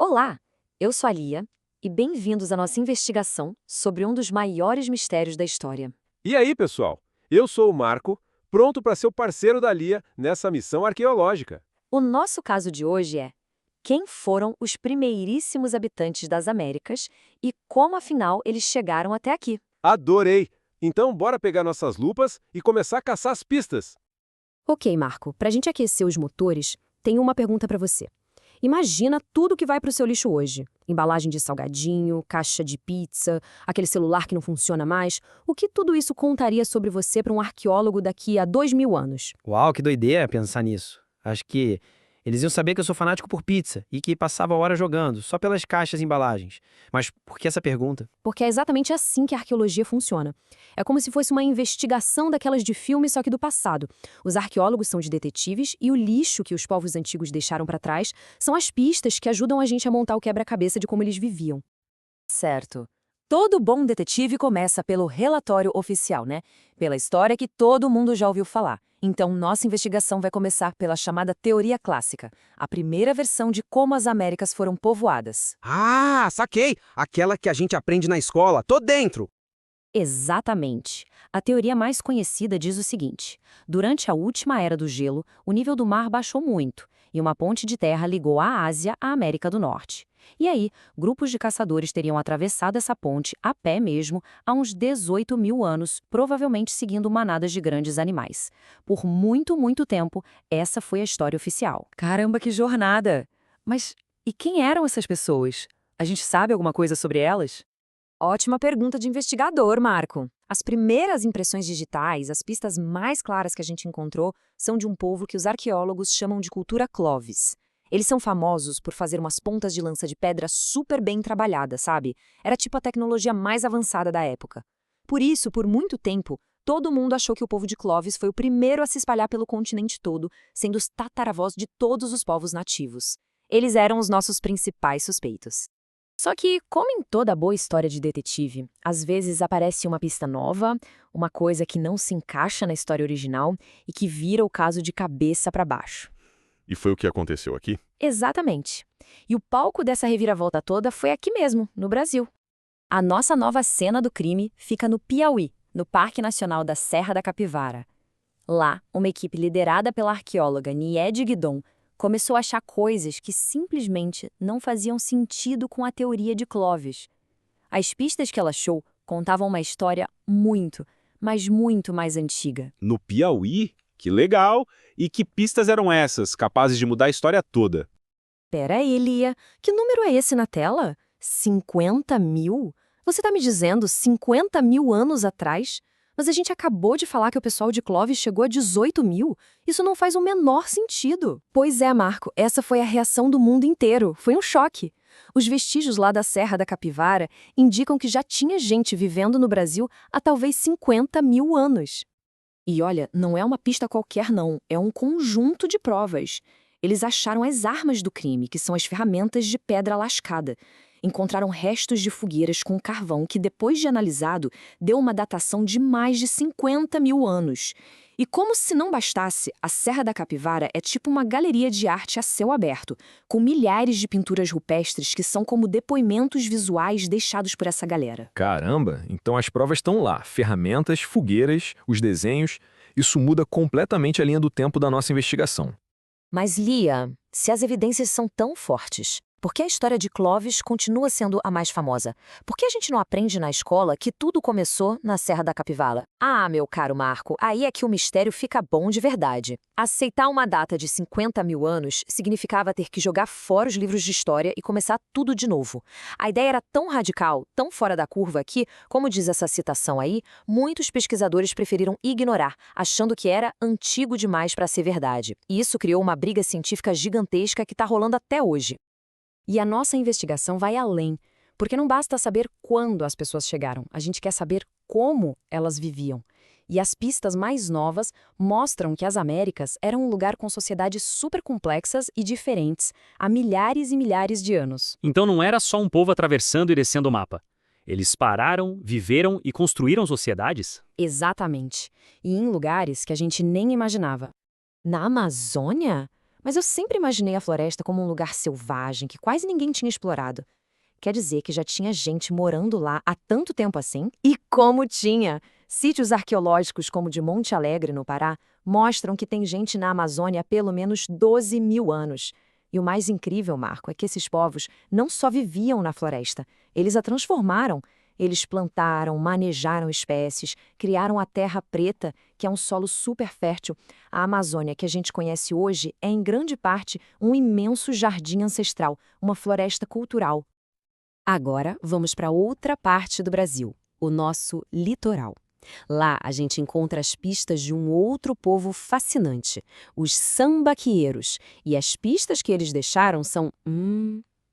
Olá, eu sou a Lia e bem-vindos à nossa investigação sobre um dos maiores mistérios da história. E aí, pessoal? Eu sou o Marco, pronto para ser o parceiro da Lia nessa missão arqueológica. O nosso caso de hoje é: quem foram os primeiríssimos habitantes das Américas e como, afinal, eles chegaram até aqui? Adorei! Então, bora pegar nossas lupas e começar a caçar as pistas. Ok, Marco, para a gente aquecer os motores, tenho uma pergunta para você. Imagina tudo que vai para o seu lixo hoje. Embalagem de salgadinho, caixa de pizza, aquele celular que não funciona mais. O que tudo isso contaria sobre você para um arqueólogo daqui a 2000 anos? Uau, que doideira pensar nisso. Acho que eles iam saber que eu sou fanático por pizza e que passava a hora jogando, só pelas caixas e embalagens. Mas por que essa pergunta? Porque é exatamente assim que a arqueologia funciona. É como se fosse uma investigação daquelas de filme, só que do passado. Os arqueólogos são de detetives e o lixo que os povos antigos deixaram para trás são as pistas que ajudam a gente a montar o quebra-cabeça de como eles viviam. Certo. Todo bom detetive começa pelo relatório oficial, né? Pela história que todo mundo já ouviu falar. Então, nossa investigação vai começar pela chamada teoria clássica, a primeira versão de como as Américas foram povoadas. Ah, saquei! Aquela que a gente aprende na escola. Tô dentro! Exatamente. A teoria mais conhecida diz o seguinte: durante a última era do gelo, o nível do mar baixou muito, e uma ponte de terra ligou a Ásia à América do Norte. E aí, grupos de caçadores teriam atravessado essa ponte, a pé mesmo, há uns 18 mil anos, provavelmente seguindo manadas de grandes animais. Por muito, muito tempo, essa foi a história oficial. Caramba, que jornada! Mas e quem eram essas pessoas? A gente sabe alguma coisa sobre elas? Ótima pergunta de investigador, Marco. As primeiras impressões digitais, as pistas mais claras que a gente encontrou, são de um povo que os arqueólogos chamam de cultura Clovis. Eles são famosos por fazer umas pontas de lança de pedra super bem trabalhadas, sabe? Era tipo a tecnologia mais avançada da época. Por isso, por muito tempo, todo mundo achou que o povo de Clovis foi o primeiro a se espalhar pelo continente todo, sendo os tataravós de todos os povos nativos. Eles eram os nossos principais suspeitos. Só que, como em toda boa história de detetive, às vezes aparece uma pista nova, uma coisa que não se encaixa na história original e que vira o caso de cabeça para baixo. E foi o que aconteceu aqui? Exatamente. E o palco dessa reviravolta toda foi aqui mesmo, no Brasil. A nossa nova cena do crime fica no Piauí, no Parque Nacional da Serra da Capivara. Lá, uma equipe liderada pela arqueóloga Niede Guidon começou a achar coisas que simplesmente não faziam sentido com a teoria de Clovis. As pistas que ela achou contavam uma história muito, mas muito mais antiga. No Piauí? Que legal! E que pistas eram essas, capazes de mudar a história toda? Pera aí, Lia, que número é esse na tela? 50 mil? Você tá me dizendo 50 mil anos atrás? Mas a gente acabou de falar que o pessoal de Clovis chegou a 18 mil. Isso não faz o menor sentido. Pois é, Marco, essa foi a reação do mundo inteiro. Foi um choque. Os vestígios lá da Serra da Capivara indicam que já tinha gente vivendo no Brasil há talvez 50 mil anos. E olha, não é uma pista qualquer não, é um conjunto de provas. Eles acharam as armas do crime, que são as ferramentas de pedra lascada. Encontraram restos de fogueiras com carvão que, depois de analisado, deu uma datação de mais de 50 mil anos. E como se não bastasse, a Serra da Capivara é tipo uma galeria de arte a céu aberto, com milhares de pinturas rupestres que são como depoimentos visuais deixados por essa galera. Caramba, então as provas estão lá, ferramentas, fogueiras, os desenhos. Isso muda completamente a linha do tempo da nossa investigação. Mas, Lia, se as evidências são tão fortes, por que a história de Clovis continua sendo a mais famosa? Por que a gente não aprende na escola que tudo começou na Serra da Capivara? Ah, meu caro Marco, aí é que o mistério fica bom de verdade. Aceitar uma data de 50 mil anos significava ter que jogar fora os livros de história e começar tudo de novo. A ideia era tão radical, tão fora da curva que, como diz essa citação aí, muitos pesquisadores preferiram ignorar, achando que era antigo demais para ser verdade. E isso criou uma briga científica gigantesca que está rolando até hoje. E a nossa investigação vai além, porque não basta saber quando as pessoas chegaram, a gente quer saber como elas viviam. E as pistas mais novas mostram que as Américas eram um lugar com sociedades super complexas e diferentes há milhares e milhares de anos. Então não era só um povo atravessando e descendo o mapa. Eles pararam, viveram e construíram sociedades? Exatamente. E em lugares que a gente nem imaginava. Na Amazônia? Mas eu sempre imaginei a floresta como um lugar selvagem que quase ninguém tinha explorado. Quer dizer que já tinha gente morando lá há tanto tempo assim? E como tinha! Sítios arqueológicos como o de Monte Alegre, no Pará, mostram que tem gente na Amazônia há pelo menos 12 mil anos. E o mais incrível, Marco, é que esses povos não só viviam na floresta, eles a transformaram. Eles plantaram, manejaram espécies, criaram a terra preta, que é um solo super fértil. A Amazônia que a gente conhece hoje é, em grande parte, um imenso jardim ancestral, uma floresta cultural. Agora, vamos para outra parte do Brasil, o nosso litoral. Lá, a gente encontra as pistas de um outro povo fascinante, os sambaqueiros. E as pistas que eles deixaram são,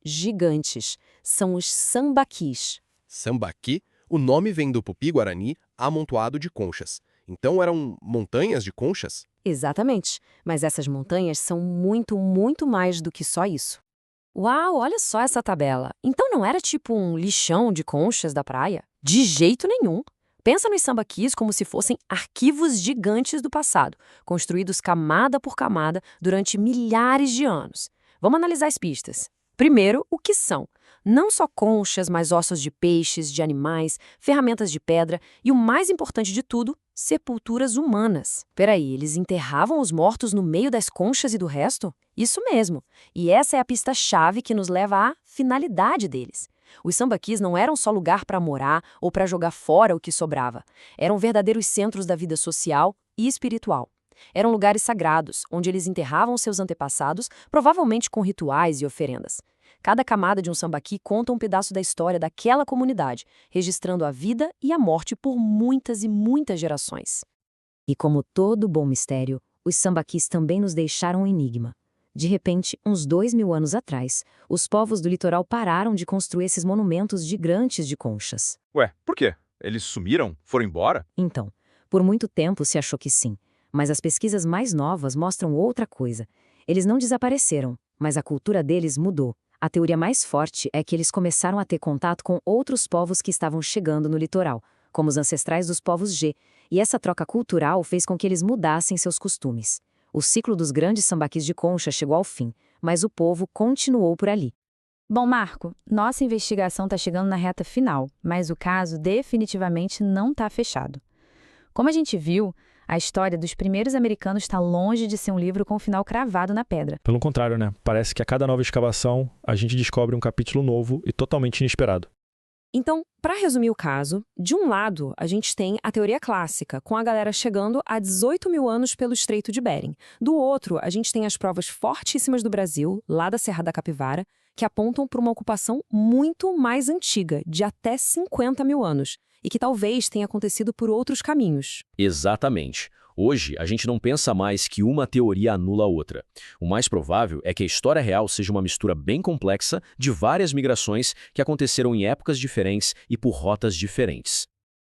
gigantes. São os sambaquis. Sambaqui, o nome vem do Tupi-Guarani, amontoado de conchas. Então eram montanhas de conchas? Exatamente. Mas essas montanhas são muito, muito mais do que só isso. Uau, olha só essa tabela. Então não era tipo um lixão de conchas da praia? De jeito nenhum. Pensa nos sambaquis como se fossem arquivos gigantes do passado, construídos camada por camada durante milhares de anos. Vamos analisar as pistas. Primeiro, o que são? Não só conchas, mas ossos de peixes, de animais, ferramentas de pedra e, o mais importante de tudo, sepulturas humanas. Peraí, eles enterravam os mortos no meio das conchas e do resto? Isso mesmo. E essa é a pista-chave que nos leva à finalidade deles. Os sambaquis não eram só lugar para morar ou para jogar fora o que sobrava. Eram verdadeiros centros da vida social e espiritual. Eram lugares sagrados, onde eles enterravam seus antepassados, provavelmente com rituais e oferendas. Cada camada de um sambaqui conta um pedaço da história daquela comunidade, registrando a vida e a morte por muitas e muitas gerações. E como todo bom mistério, os sambaquis também nos deixaram um enigma. De repente, uns 2000 anos atrás, os povos do litoral pararam de construir esses monumentos gigantes de conchas. Ué, por quê? Eles sumiram? Foram embora? Então, por muito tempo se achou que sim, mas as pesquisas mais novas mostram outra coisa. Eles não desapareceram, mas a cultura deles mudou. A teoria mais forte é que eles começaram a ter contato com outros povos que estavam chegando no litoral, como os ancestrais dos povos G, e essa troca cultural fez com que eles mudassem seus costumes. O ciclo dos grandes sambaquis de concha chegou ao fim, mas o povo continuou por ali. Bom, Marco, nossa investigação está chegando na reta final, mas o caso definitivamente não está fechado. Como a gente viu, a história dos primeiros americanos está longe de ser um livro com o final cravado na pedra. Pelo contrário, né? Parece que a cada nova escavação, a gente descobre um capítulo novo e totalmente inesperado. Então, para resumir o caso, de um lado, a gente tem a teoria clássica, com a galera chegando a 18 mil anos pelo Estreito de Bering. Do outro, a gente tem as provas fortíssimas do Brasil, lá da Serra da Capivara, que apontam para uma ocupação muito mais antiga, de até 50 mil anos, e que talvez tenha acontecido por outros caminhos. Exatamente. Hoje, a gente não pensa mais que uma teoria anula a outra. O mais provável é que a história real seja uma mistura bem complexa de várias migrações que aconteceram em épocas diferentes e por rotas diferentes.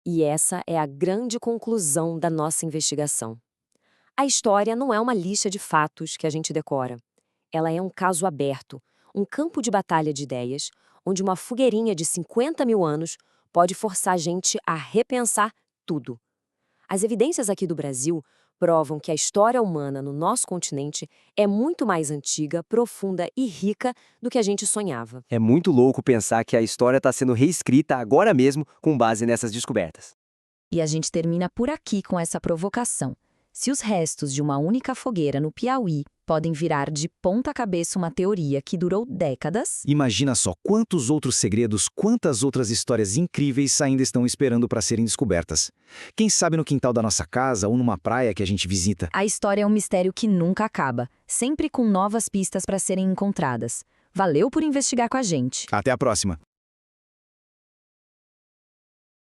E essa é a grande conclusão da nossa investigação. A história não é uma lista de fatos que a gente decora. Ela é um caso aberto, um campo de batalha de ideias, onde uma fogueirinha de 50 mil anos pode forçar a gente a repensar tudo. As evidências aqui do Brasil provam que a história humana no nosso continente é muito mais antiga, profunda e rica do que a gente sonhava. É muito louco pensar que a história está sendo reescrita agora mesmo com base nessas descobertas. E a gente termina por aqui com essa provocação. Se os restos de uma única fogueira no Piauí podem virar de ponta cabeça uma teoria que durou décadas... Imagina só quantos outros segredos, quantas outras histórias incríveis ainda estão esperando para serem descobertas. Quem sabe no quintal da nossa casa ou numa praia que a gente visita. A história é um mistério que nunca acaba, sempre com novas pistas para serem encontradas. Valeu por investigar com a gente. Até a próxima!